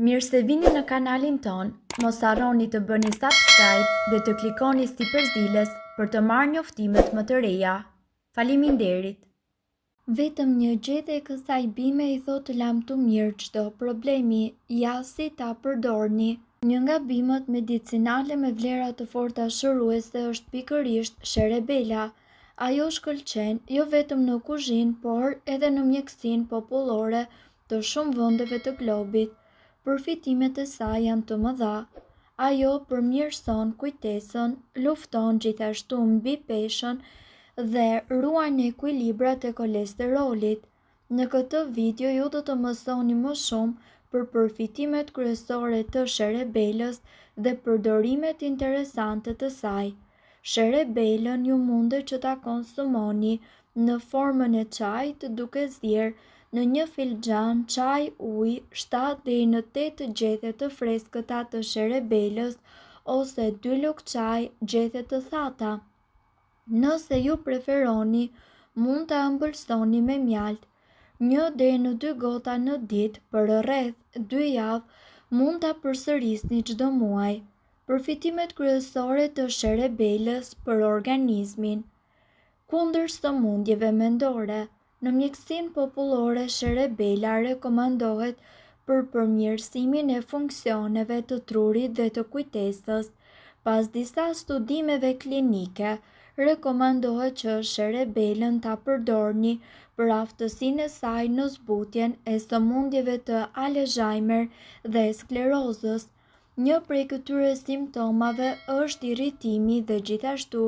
Mirë se vini në kanalin ton, mos harroni të bëni subscribe dhe të klikoni si përzieles për të marrë njoftimet më të reja. Faleminderit! Vetëm një gjete e kësaj bime i thotë lam të mirë çdo problemi, ja si ta përdorni. Një nga bimët medicinale me vlera të forta shëruese është pikërisht sherebela. Ajo shkëlqen jo vetëm në kuzhinë, por edhe në mjekësinë popullore të shumë vendeve të globit. Përfitimet e saj janë të mëdha. Ajo përmirëson kujtesën, lufton gjithashtu mbi peshën dhe ruan ekuilibrat e kolesterolit. Në këtë video ju do të mësoni më shumë për përfitimet kryesore të sherebelës dhe përdorimet interesante të saj. Sherebelën ju mundet që ta konsumoni në formën e çajit duke zier në një filxhan çaj ujë 7 deri në 8 gjethe të freskëta të sherebelës ose 2 lugë çaj gjethe të thata. Nëse ju preferoni, mund ta ëmbëlsoni me mjalt. 1 deri në 2 gota në ditë për rreth 2 javë, mund ta përsërisni çdo muaj. Përfitimet kryesore të sherebelës për organizmin. Kundër sëmundjeve mendore. Në mjekësinë popullore, sherebela rekomandohet për përmirësimin e funksioneve të trurit dhe të kujtesës. Pas disa studimeve klinike, rekomandohet që sherebelën ta përdorni për aftësinë e saj në zbutjen e sëmundjeve të Alzheimer dhe sklerozës. Një prej këtyre simptomave është irritimi dhe gjithashtu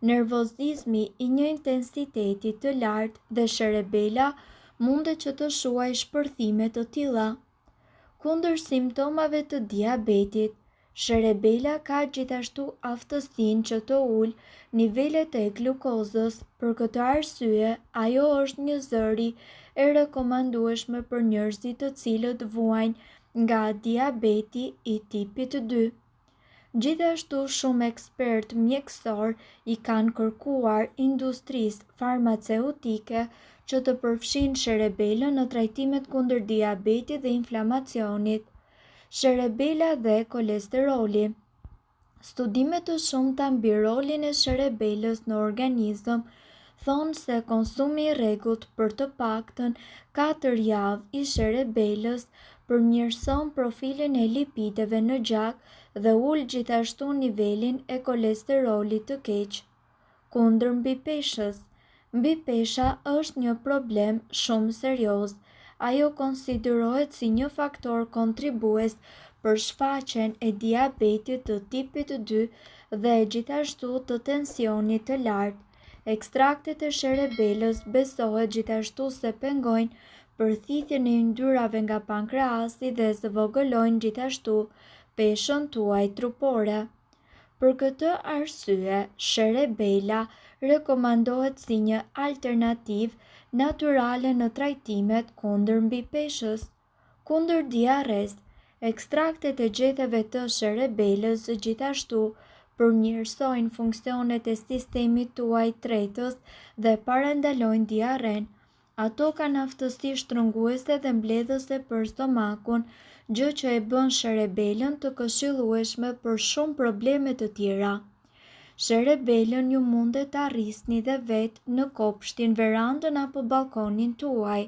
nervozizmi i një intensiteti të lartë dhe sherebela mundet që të shuajë shpërthime të tilla. Kundër simptomave të diabetit, sherebela ka gjithashtu aftësinë që të ulë nivelet e glukozës. Për këtë arsye, ajo është një zëri e rekomandueshme për njerëzit të cilët vuajnë nga diabeti i tipit 2. Gjithashtu shumë ekspert mjekësor i kanë kërkuar industrisë farmaceutike që të përfshin sherebelën në trajtimet kundër diabetit dhe inflamacionit. Sherebela dhe kolesteroli. Studimet të shumta mbi rolin e sherebelës në organizëm thonë se konsumi i rregullt për të paktën 4 javë i sherebelës përmirëson profilin e lipideve në gjak dhe ul gjithashtu nivelin e kolesterolit të keq. Kundër mbipeshës. Mbipesha është një problem shumë serioz. Ajo konsiderohet si një faktor kontribues për shfaqjen e diabetit të tipit 2 dhe gjithashtu të tensionit të lartë. Ekstraktet e sherebelës besohet gjithashtu se pengojnë përthithjen e yndyrave nga pankreasi dhe zvogëlojnë gjithashtu peshën tuaj trupore. Për këtë arsye, sherebela rekomandohet si një alternativë natyrale në trajtimet kundër mbipeshës. Kundër diarres, ekstraktet e gjethéve të sherebelës gjithashtu përmirësojnë funksionet e sistemit tuaj tretës dhe parandalojnë diarren. Ato kanë aftësi shtrënguese dhe mbledhëse për stomakun, gjë që e bën sherebelën të këshillueshme për shumë probleme të tjera. Sherebelën ju mundet ta rrisni dhe vetë në kopshtin, verandën apo balkonin tuaj.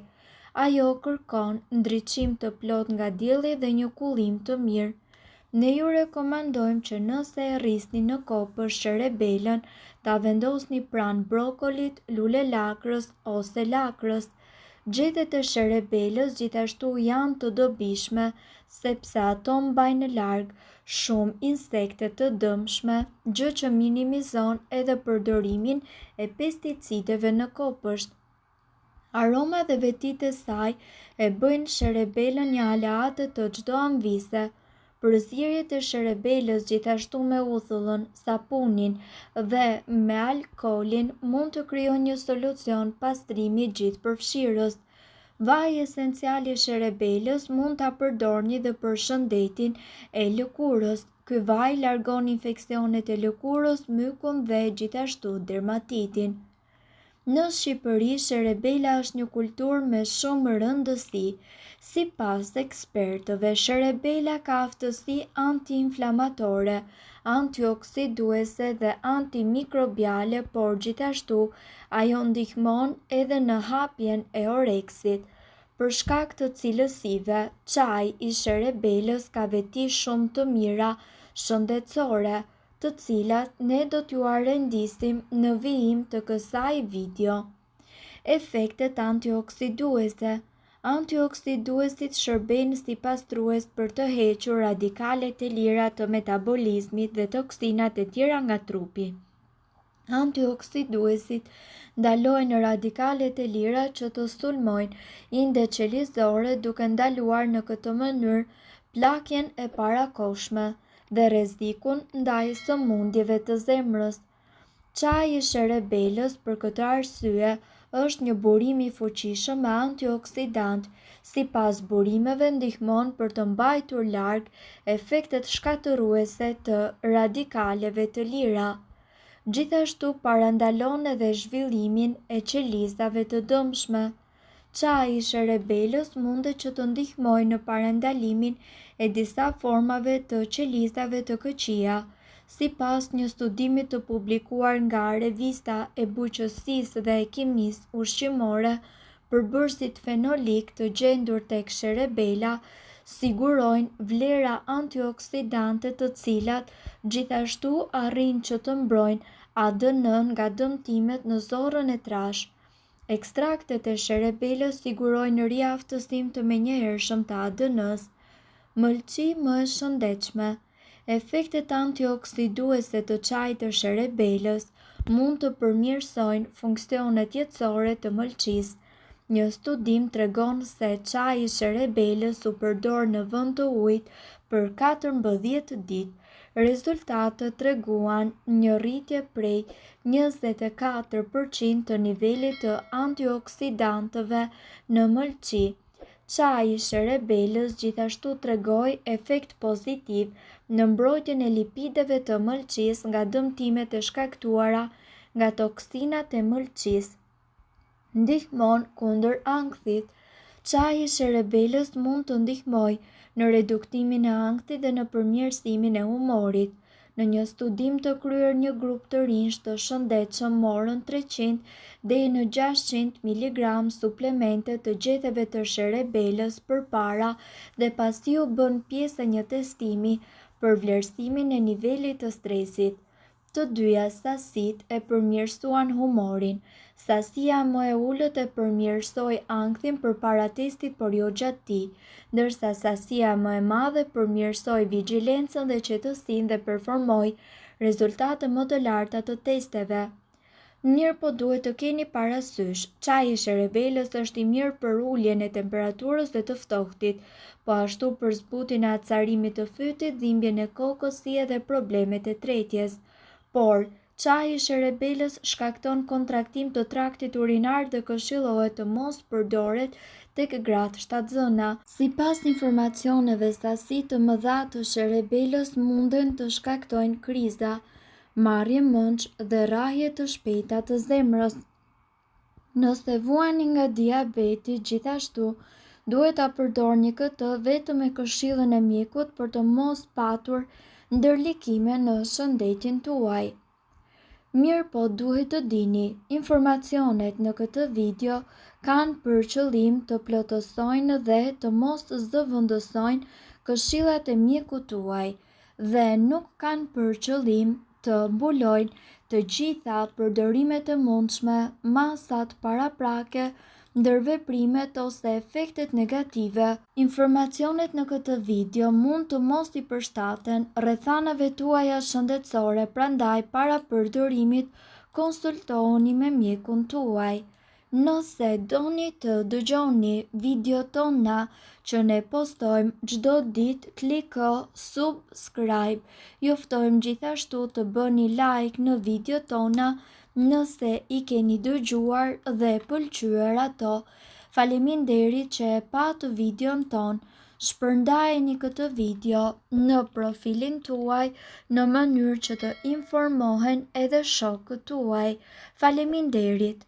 Ajo kërkon ndriçim të plot nga dielli dhe një kullim të mirë. Ne ju rekomandojmë që nëse e rrisni në kopësht sherebelën, ta vendosni pranë brokolit, lule lakrës ose lakrës. Gjethet e sherebelës gjithashtu janë të dobishme sepse ato mbajnë larg shumë insekte të dëmshme, gjë që minimizon edhe përdorimin e pesticideve në kopësht. Aroma dhe vetitë e saj e bëjnë sherebelën një aleate të çdo anëvise. Përzierjet e sherebelës gjithashtu me uthullën, sapunin dhe me alkoolin mund të krijojnë një solucion pastrimi gjithëpërfshirës. Vaji esencial i sherebelës mund ta përdorni dhe për shëndetin e lëkurës. Ky vaj largon infeksionet e lëkurës, mykun dhe gjithashtu dermatitin. Në Shqipëri, sherebela është një kulturë me shumë rëndësi. Sipas ekspertëve, sherebela ka aftësi anti-inflamatore, antioksiduese dhe antimikrobiale, por gjithashtu ajo ndihmon edhe në hapjen e oreksit. Për shkak të cilësive, çaji i sherebelës ka veti shumë të mira shëndetësore, të cilat ne do t'ju rendisim në vijim të kësaj video. Efektet antioksiduese. Antioksiduesit shërbejnë si pastrues për të hequr radikalet e lira të metabolizmit dhe toksinat e tjera nga trupi. Antioksiduesit ndalojnë radikalet e lira që të sulmojnë indet qelizore, duke ndaluar në këtë mënyrë plakjen e parakohshme dhe rrezikun ndaj sëmundjeve të zemrës. Çaji i sherebelës për këtë arsye është një burim i fuqishëm me antioksidant. Sipas burimeve ndihmon për të mbajtur larg efektet shkatërruese të radikaleve të lira. Gjithashtu parandalon edhe zhvillimin e qelizave të dëmshme. Çaji i sherebelës mundet që të ndihmojë në parandalimin e disa formave të qelizave të këqija. Sipas një studimi të publikuar nga Revista e Buqësisë dhe e Kimisë Ushqimore, përbërësit fenolik të gjendur tek sherebela sigurojnë vlera antioksidante të cilat gjithashtu arrin që të mbrojnë ADN-n nga dëmtimet në zorrën e trashë. Ekstraktet e sherebelës sigurojnë riaftësim të menjëhershëm të ADN-s. Mëlçi më e shëndetshme. Efektet antioksiduese të çajit të sherebelës mund të përmirësojnë funksionet jetësore të mëlçisë. Një studim tregon se çaji i sherebelës u përdor në vend të ujit për 14 ditë. Rezultatet treguan një rritje prej 24% të nivelit të antioksidantëve në mëlçi. Çaji i sherebelës gjithashtu tregoi efekt pozitiv në mbrojtjen e lipideve të mëlçisë nga dëmtimet e shkaktuara nga toksinat e mëlçisë. Ndihmon kundër ankthit. Çaji i sherebelës mund të ndihmojë në reduktimin e ankthit dhe në përmirësimin e humorit. Në një studim të kryer një grup të rinj të shëndetshëm morën 300 deri në 600 mg suplemente të gjetheve të sherebelës përpara dhe pasi u bën pjesë e një testimi për vlerësimin e nivelit të stresit. Të dyja sasitë e përmirësuan humorin. Sasia më e ulët e përmirësoi ankthin përpara testit, por jo gjatë tij, ndërsa sasia më e madhe përmirësoi vigjilencën dhe qetësinë dhe performoi rezultate më të larta të testeve. Mirë, po duhet të keni parasysh, çaji i sherebelës është i mirë për uljen e temperaturës dhe të ftohtit, po ashtu për zbutjen e acarimit të fytit, dhimbjen e kokës si edhe problemet e tretjes. Por, çaji i sherebelës shkakton kontraktim të traktit urinar dhe këshillohet të mos përdoret tek gratë shtatzëna. Sipas informacioneve, sasi të mëdha të sherebelës munden të shkaktojnë kriza, marrje mënç dhe rrahje të shpejta të zemrës. Nëse vuani nga diabeti, gjithashtu duhet ta përdorni këtë vetëm me këshillën e mjekut për të mos patur ndërlikime në shëndetin tuaj. Mirë, po duhet të dini, informacionet në këtë video kanë për qëllim të plotësojnë dhe të mos zëvendësojnë këshillat e mjekut tuaj dhe nuk kanë për qëllim të mbulojnë të gjitha përdorimet e mundshme, masat paraprake, ndërveprimet ose efektet negative. Informacionet në këtë video mund të mos i përshtaten rrethanave tuaja shëndetësore, prandaj para përdorimit konsultohuni me mjekun tuaj. Nëse doni të dëgjoni video tona që ne postojmë çdo ditë, kliko subscribe. Ju ftojmë gjithashtu të bëni like në video tona nëse i keni dëgjuar dhe pëlqyer ato. Faleminderit që e pat videon ton. Shpërndajeni këtë video në profilin tuaj në mënyrë që të informohen edhe shokët tuaj. Faleminderit.